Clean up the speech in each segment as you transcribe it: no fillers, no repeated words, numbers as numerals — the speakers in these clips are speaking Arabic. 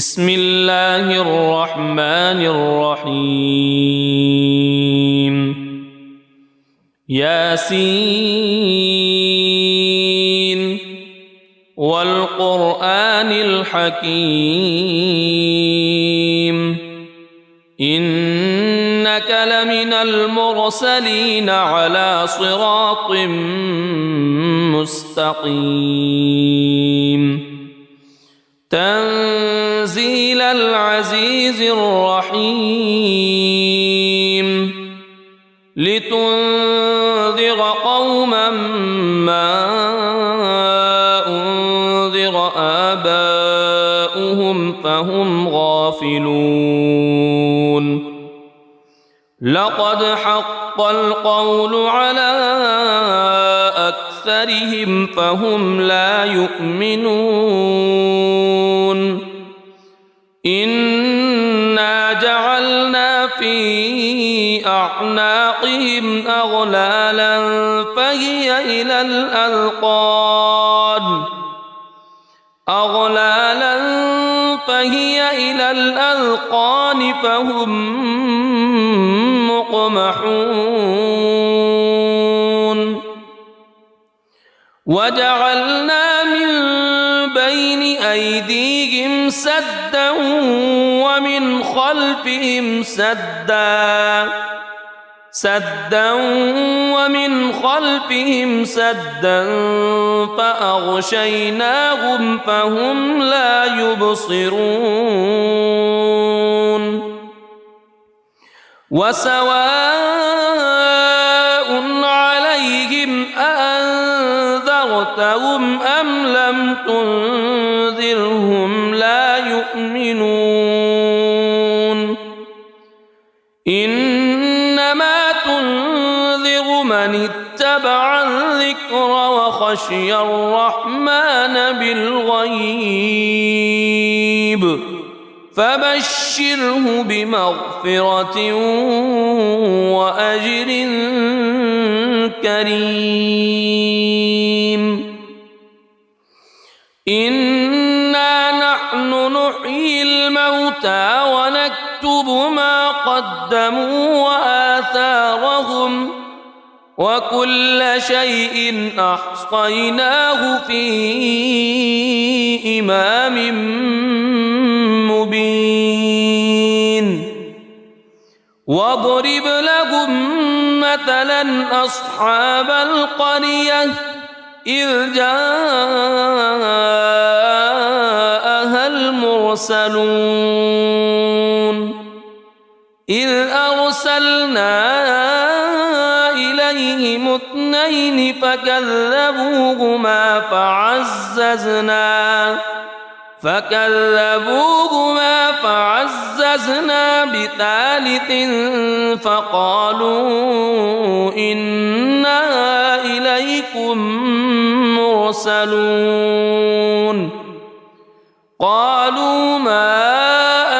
بسم الله الرحمن الرحيم ياسين والقرآن الحكيم إنك لمن المرسلين على صراط مستقيم تنزيل العزيز الرحيم لتنذر قوما ما أنذر آباؤهم فهم غافلون لقد حق القول على أكثرهم فهم لا يؤمنون إنا جعلنا في أعناقهم أغلالا فهي إلى الأذقان فهم مقمحون وجعلنا من بين أيديهم سدا ومن خلفهم سدا فأغشيناهم فهم لا يبصرون وسواء عليهم أأنذرتهم أم لم تنذرهم لا يؤمنون إنما تنذر من اتبع الذكر وخشي الرحمن بالغيب فبشره بمغفرة وأجر كريم إنا نحن نحيي الموتى ونكتب ما قدموا وآثارهم وكل شيء أحصيناه في إمام مبين واضرب لهم مثلا أصحاب القرية إذ جاءها المرسلون إذ أرسلنا إليهم اثنين فكذبوهما فعززنا بثالث فقالوا إنا إليكم مرسلون قالوا ما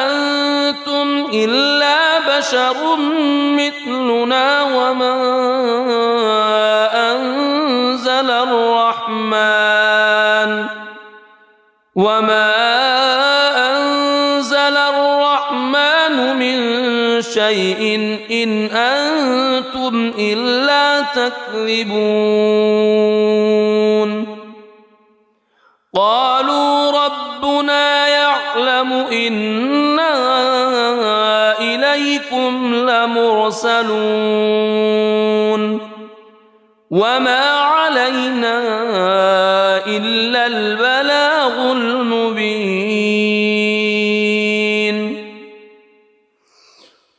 أنتم إلا بشر مثلنا وما أنزل الرحمن من شيء إن أنتم إلا تكذبون قالوا ربنا يعلم إنا إليكم لمرسلون وما علينا إلا البلاغ المبين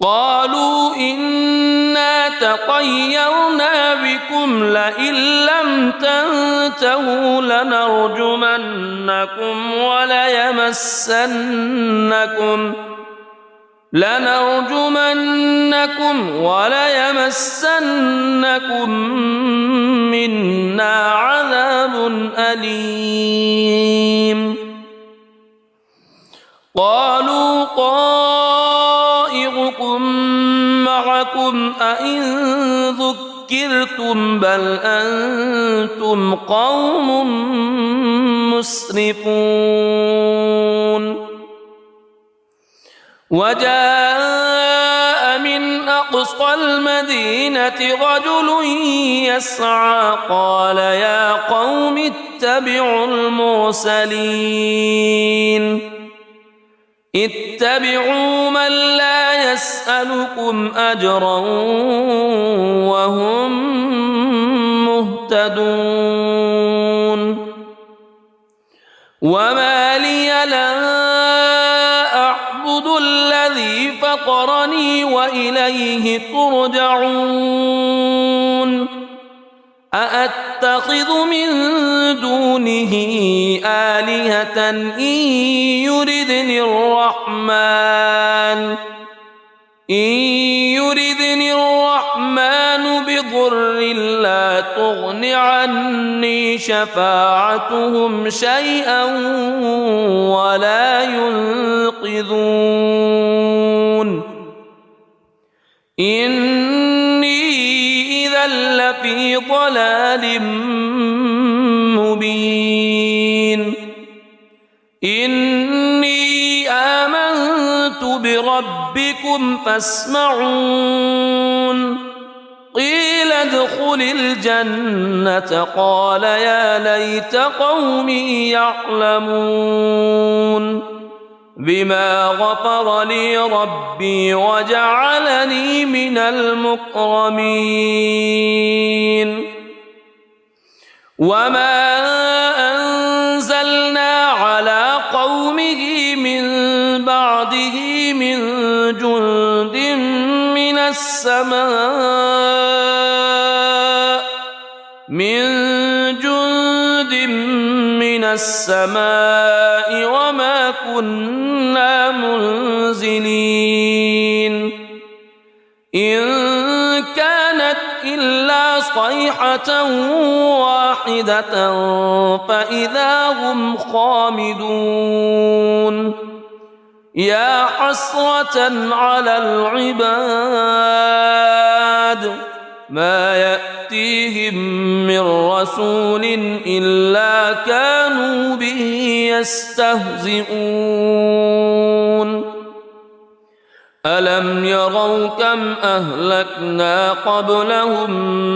قالوا إنا تطيرنا بكم لئن لم تنتهوا لنرجمنكم وليمسنكم منا عذاب أليم قالوا طائركم معكم أئن ذكرتم بل أنتم قوم مسرفون وجاء من أقصى المدينة رجل يسعى قال يا قوم اتبعوا المرسلين اتبعوا من لا يسألكم أجرا وهم مهتدون وما لي لا أعبد الذي فطرني وإليه ترجعون أأتخذ من دونه آلهة إن يردني الرحمن بضر لا تغن عني شفاعتهم شيئا ولا ينقذون إني إذا لفي ضلال مبين إني آمنت بربكم فاسمعون قيل ادخل الجنة قال يا ليت قومي يعلمون بما غفر لي ربي وجعلني من المكرمين وما أنزلنا على قومه من بعده من جند من السماء وما كنا منزلين إن كانت إلا صيحة واحدة فإذا هم خامدون يا حسرة على العباد ما يأتيهم من رسول إلا كانوا به يستهزئون ألم يروا كم أهلكنا قبلهم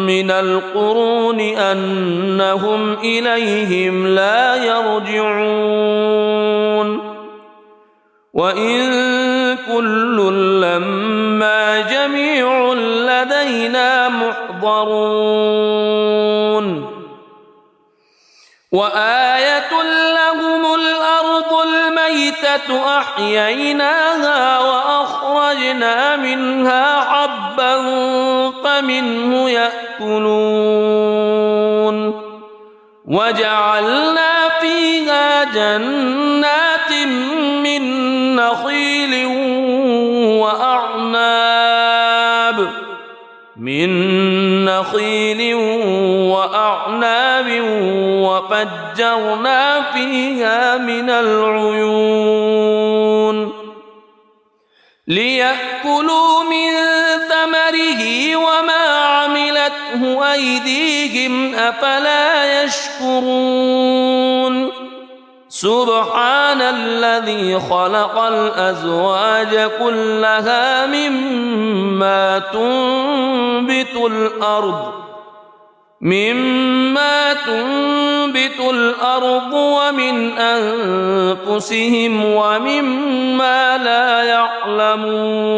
من القرون أنهم إليهم لا يرجعون وإن كل لما جميع لدينا محضرون وآية لهم الأرض الميتة أحييناها وأخرجنا منها حبا فمنه يأكلون وجعلنا فيها جنات من نخيل وأعناب وفجرنا فيها من العيون ليأكلوا من ثمره وما عملته أيديهم أفلا يشكرون سبحان الذي خلق الأزواج كلها مما تنبت الأرض ومن أنفسهم ومما لا يعلمون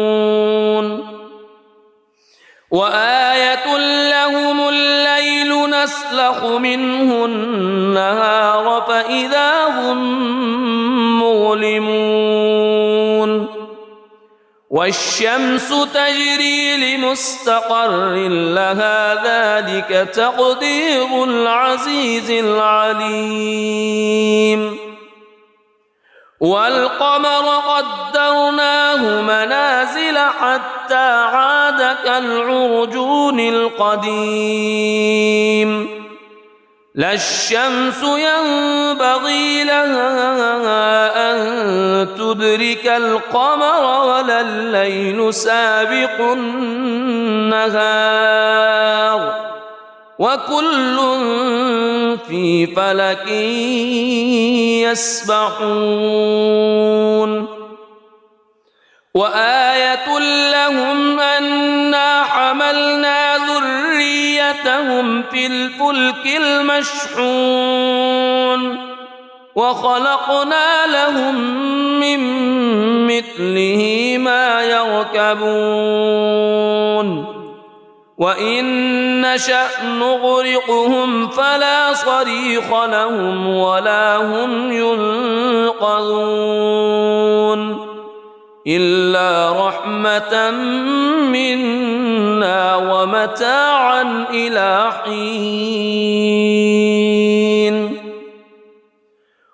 وآية لهم الليل نسلخ منه النهار فإذا هم مظلمون والشمس تجري لمستقر لها ذلك تقدير العزيز العليم والقمر قدرناه منازل حتى عاد كالعرجون القديم لا الشمس ينبغي لها أن تدرك القمر ولا الليل سابق النهار وكل في فلك يسبحون وآية لهم أنا حملنا ذريتهم في الفلك المشحون وخلقنا لهم من مثله ما يركبون وإن نشأ نغرقهم فلا صريخ لهم ولا هم ينقذون إلا رحمة منا ومتاعا إلى حين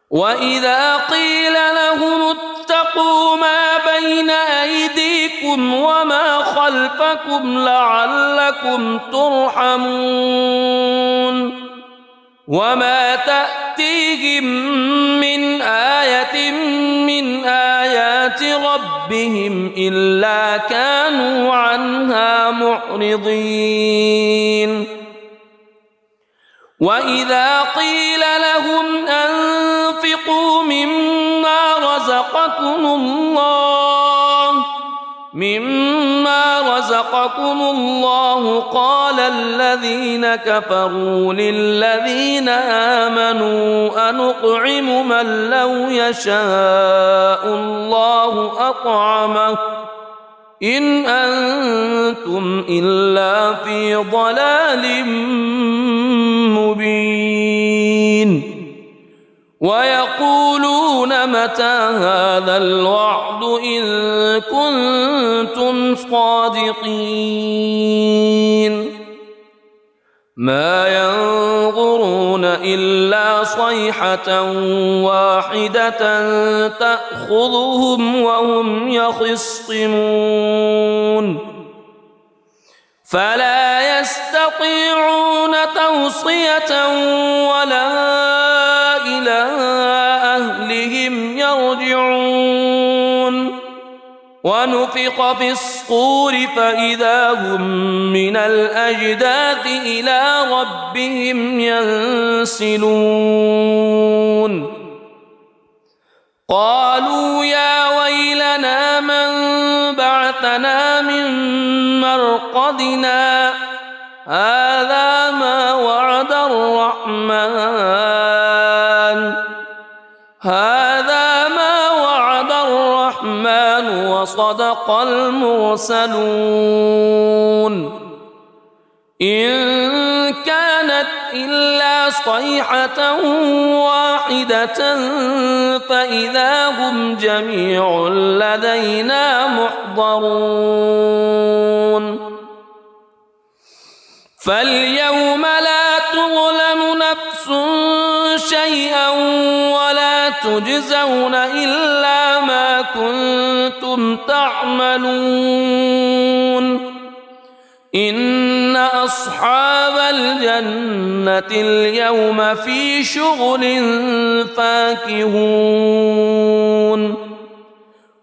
وإذا قيل لهم اتقوا ما بين أيديكم وما خلفكم لعلكم ترحمون وما تأتيهم من آية من آيات ربهم إلا كانوا عنها معرضين وإذا قيل لهم أنفقوا مما رزقكم الله قال الذين كفروا للذين آمنوا أنطعم من لو يشاء الله أطعمه إن أنتم إلا في ضلال مبين ويقولون متى هذا الوعد إن كنتم صادقين ما ينظرون إلا صيحة واحدة تأخذهم وهم يخصمون فلا يستطيعون توصية ولا إلى أهلهم يرجعون ونفخ في الصور فإذا هم من الأجداث إلى ربهم ينسلون قالوا يا ويلنا من بعثنا من مرقدنا هذا ما وعد الرحمن وصدق المرسلون إن كانت إلا صيحة واحدة فإذا هم جميع لدينا محضرون فاليوم لا تظلم نفس شيئا ولا تجزون إلا ما كنتم تعملون إن أصحاب الجنة اليوم في شغل فاكهون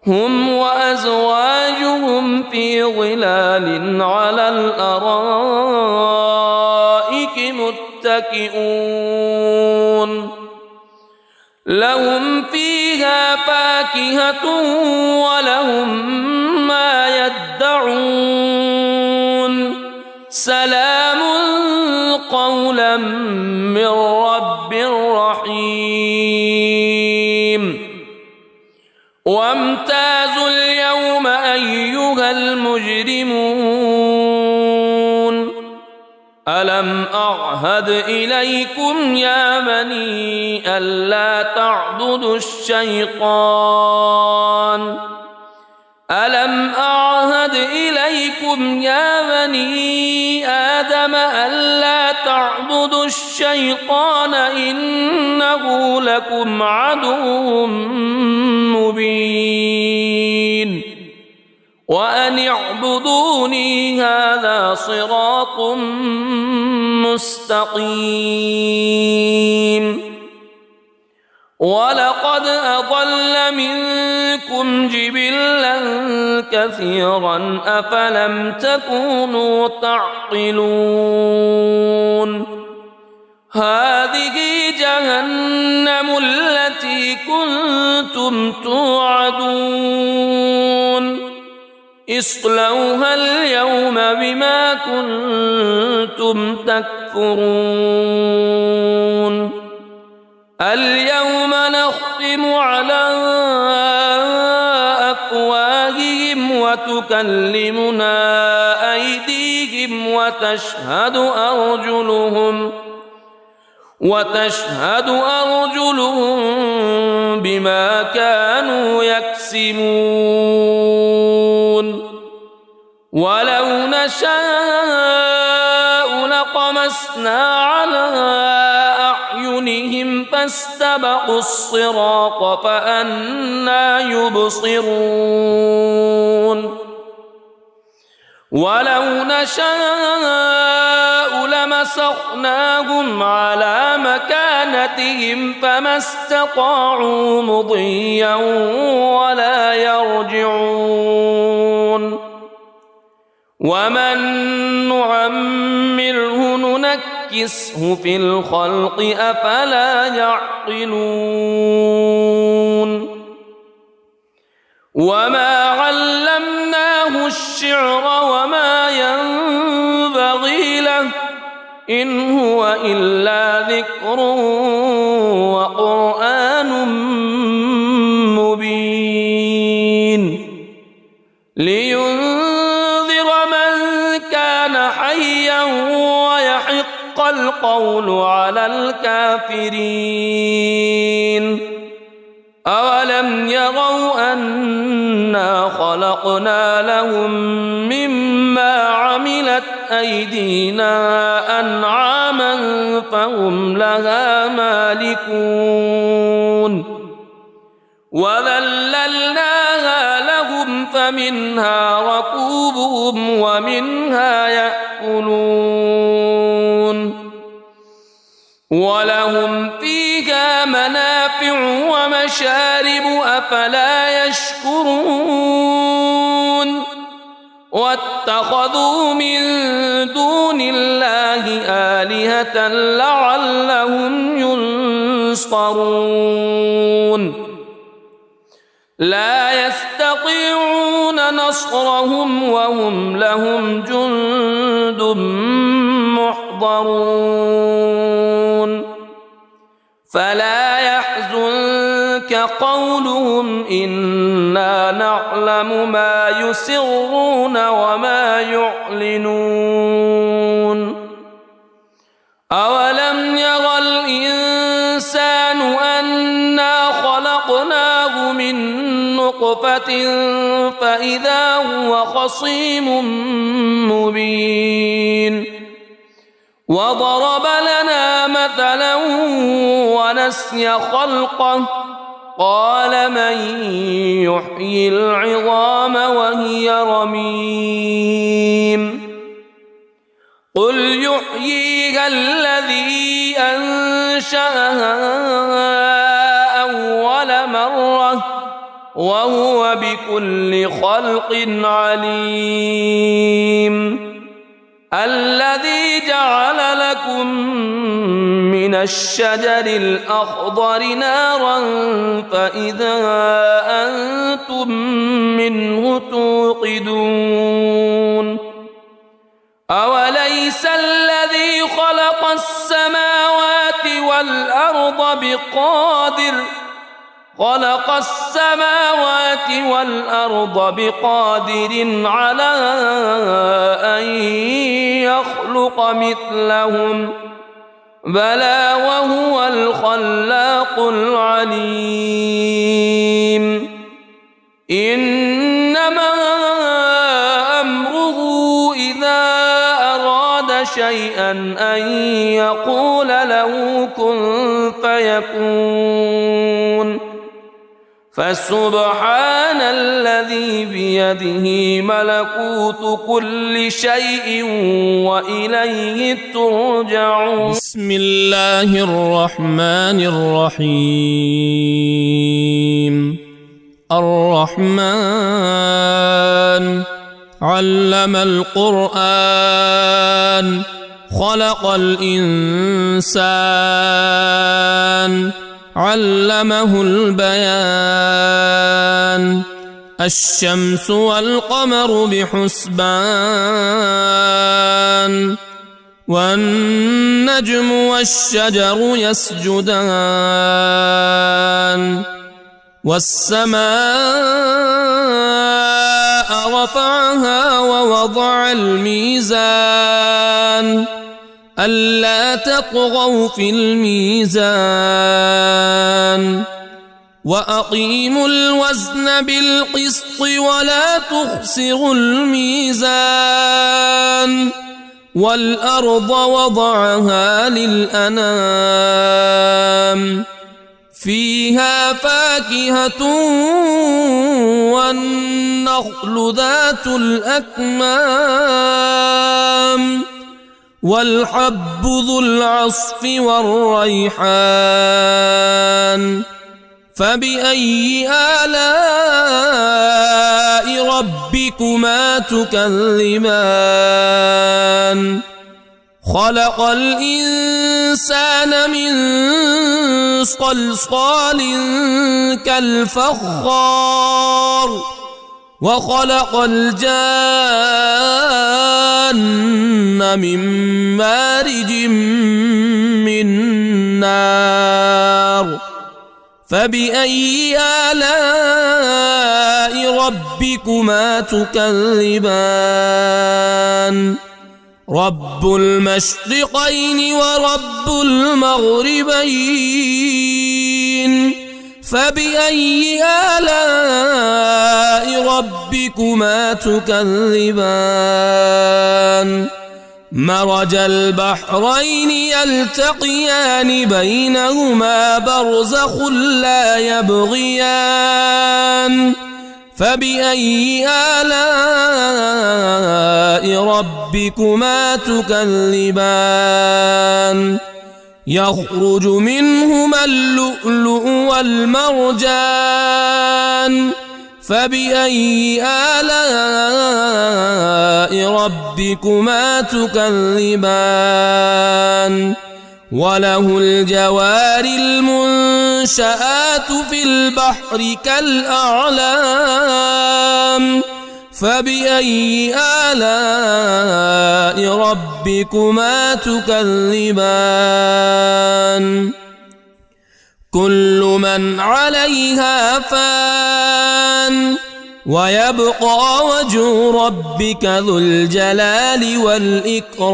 هم وأزواجهم في ظلال على الأرائك متكئون لهم فيها فاكهة ولهم ما يدعون سلام قولا من رب رحيم وامتازوا اليوم أيها المجرمون ألم أعهد إليكم يا بني ألا تعبدوا الشيطان ألم أعهد إليكم يا بني آدم ألا تعبدوا الشيطان إنه لكم عدو مبين وأن اعبدوني هذا صراط مستقيم ولقد أضل منكم جبلا كثيرا أفلم تكونوا تعقلون هذه جهنم التي كنتم توعدون اصلوها اليوم بما كنتم تكفرون اليوم نختم على أفواههم وتكلمنا أيديهم وتشهد أرجلهم بما كانوا يكسبون ولو نشاء لطمسنا على أعينهم فاستبقوا الصراط فأنى يبصرون ولو نشاء لمسخناهم على مكانتهم فما استطاعوا مضيا ولا يرجعون ومن نعمره ننكسه في الخلق أفلا يعقلون وما علمناه الشعر وما ينبغي له إن هو إلا ذكر وقرآن مبين لينذر من كان حيا ويحق القول على الكافرين أولم يروا أنا خلقنا لهم مما عملت أيدينا أنعاما فهم لها مالكون وذللناها لهم فمنها ركوبهم ومنها يأكلون ولهم فيها منافع ومشارب أفلا يشكرون واتخذوا من دون الله آلهة لعلهم ينصرون لا يستطيعون نصرهم وهم لهم جند محضرون فلا يحزنك قولهم إنا نعلم ما يسرون وما يعلنون أولم ير الإنسان أنا خلقناه من نطفة فإذا هو خصيم مبين وضرب لنا مثلا ونسي خلقه قال من يحيي العظام وهي رميم قل يحييها الذي أنشأها أول مرة وهو بكل خلق عليم الذي جعل لكم من الشجر الأخضر نارا فإذا أنتم منه توقدون أوليس الذي خلق السماوات والأرض بقادر على أن يخلق مثلهم بلى وهو الخلاق العليم إنما أمره إذا أراد شيئا أن يقول له كن فيكون فسبحان الذي بيده ملكوت كل شيء وإليه ترجعون بسم الله الرحمن الرحيم الرحمن علم القرآن خلق الإنسان علمه البيان الشمس والقمر بحسبان والنجم والشجر يسجدان والسماء رفعها ووضع الميزان ألا تطغوا في الميزان وأقيموا الوزن بالقسط ولا تخسروا الميزان والأرض وضعها للأنام فيها فاكهة والنخل ذات الأكمام والحب ذو العصف والريحان فبأي آلاء ربكما تكذبان خلق الإنسان من صلصال كالفخار وخلق الجان من مارج من نار فبأي آلاء ربكما تكذبان رب المشرقين ورب المغربين فبأي آلاء ربكما تكذبان مرج البحرين يلتقيان بينهما برزخ لا يبغيان فبأي آلاء ربكما تكذبان يخرج منهما اللؤلؤ والمرجان فبأي آلاء ربكما تكذبان وله الجوار المنشآت في البحر كالأعلام فبأي آلاء ربكما تكذبان كل من عليها فان ويبقى وجه ربك ذو الجلال والإكرام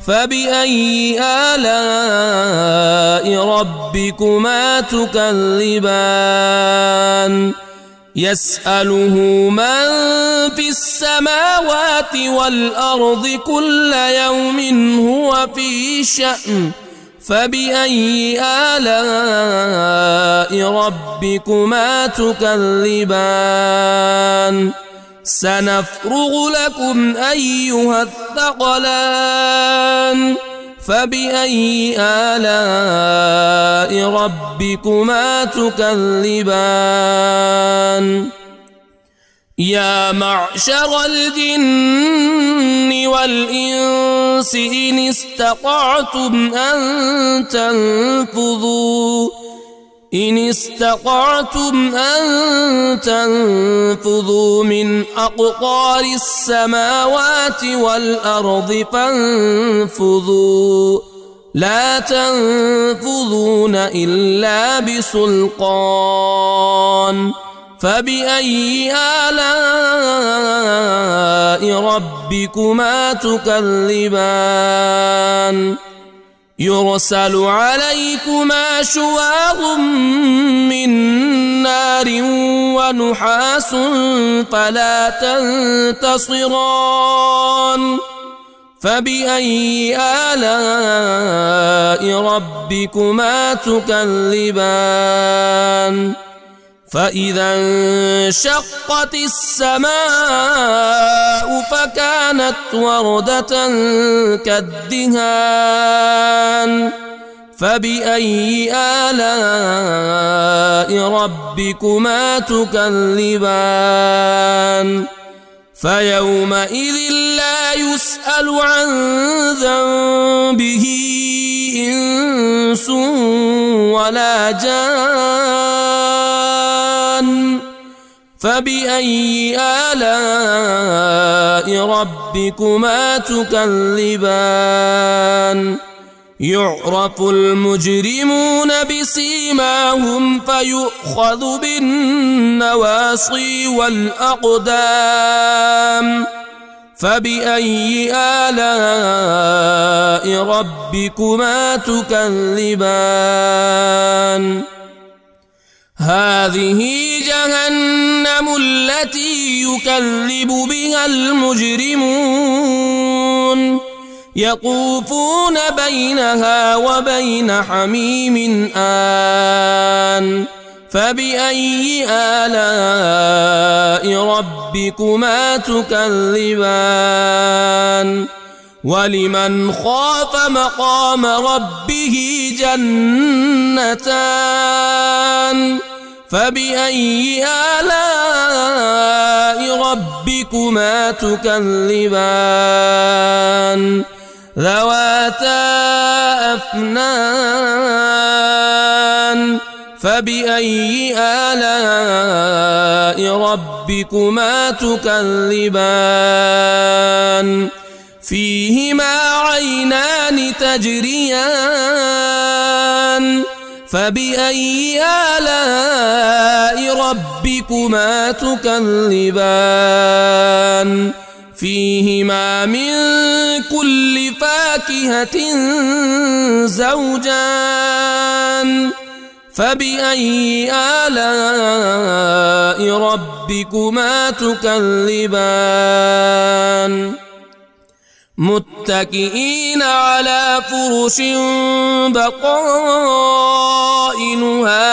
فبأي آلاء ربكما تكذبان يسأله من في السماوات والأرض كل يوم هو في شأن فبأي آلاء ربكما تكذبان سنفرغ لكم أيها الثقلان فبأي آلاء ربكما تكذبان يا معشر الجن والإنس إن استطعتم أن تنفذوا من أقطار السماوات والأرض فانفذوا لا تنفذون إلا بسلطان فبأي آلاء ربكما تكذبان يرسل عليكما شواظ من نار ونحاس فلا تنتصران فبأي آلاء ربكما تكذبان فإذا انشقت السماء فكانت وردة كالدهان فبأي آلاء ربكما تكذبان فيومئذ لا يسأل عن ذنبه إنس ولا جان فبأي آلاء ربكما تكذبان يعرف المجرمون بسيماهم فيؤخذ بالنواصي والأقدام فبأي آلاء ربكما تكذبان هذه جهنم التي يكذب بها المجرمون يطوفون بينها وبين حميم آن فبأي آلاء ربكما تكذبان ولمن خاف مقام ربه جنتان فبأي آلاء ربكما تكذبان ذواتا أفنان فبأي آلاء ربكما تكذبان فيهما عينان تجريان فبأي آلاء ربكما تكذبان فيهما من كل فاكهة زوجان فبأي آلاء ربكما تكذبان متكئين على فرش بطائنها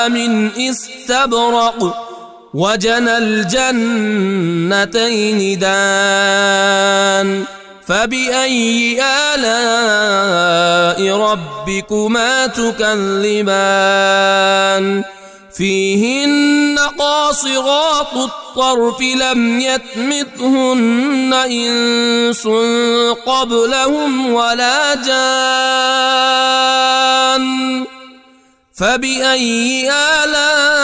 من استبرق وجنى الجنتين دان فبأي آلاء ربكما تكذبان فيهن قاصرات الطرف لم يطمثهن إنس قبلهم ولا جان فبأي آلاء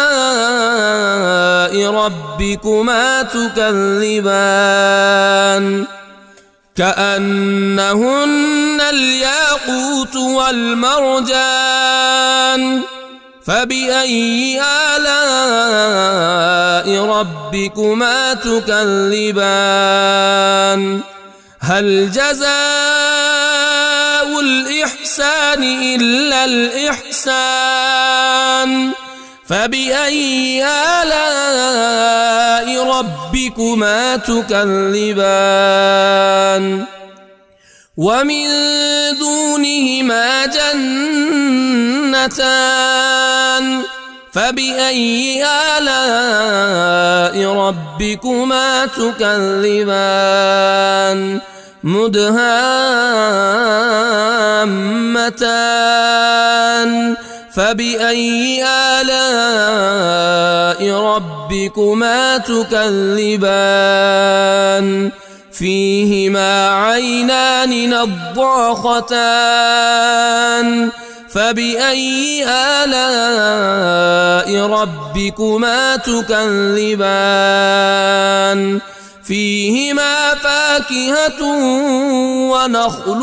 ربكما تكذبان كأنهن الياقوت والمرجان فبأي آلاء ربكما تكذبان هل جزاء الإحسان إلا الإحسان فبأي آلاء ربكما تكذبان ومن دونهما جنتان فبأي آلاء ربكما تكذبان مدهامتان فبأي آلاء ربكما تكذبان فيهما عينان نضاختان فبأي آلاء ربكما تكذبان فيهما فاكهة ونخل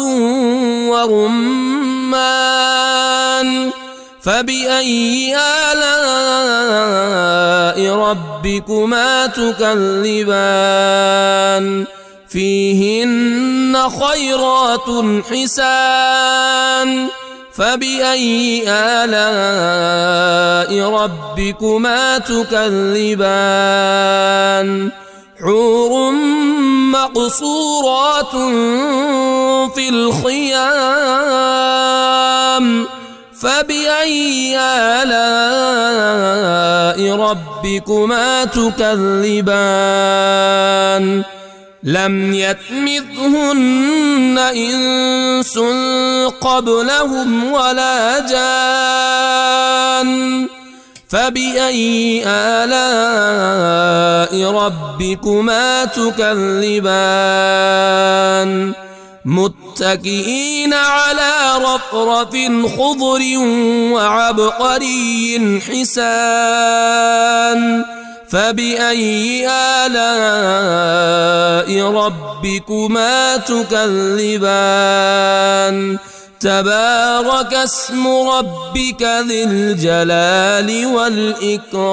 ورمان فبأي آلاء ربكما تكذبان فيهن خيرات حسان فبأي آلاء ربكما تكذبان حور مقصورات في الخيام فبأي آلاء ربكما تكذبان لم يطمثهن إنس قبلهم ولا جان فبأي آلاء ربكما تكذبان متكئين على رفرف خضر وعبقري حسان فبأي آلاء ربكما تكذبان تبارك اسم ربك ذي الجلال والإكرام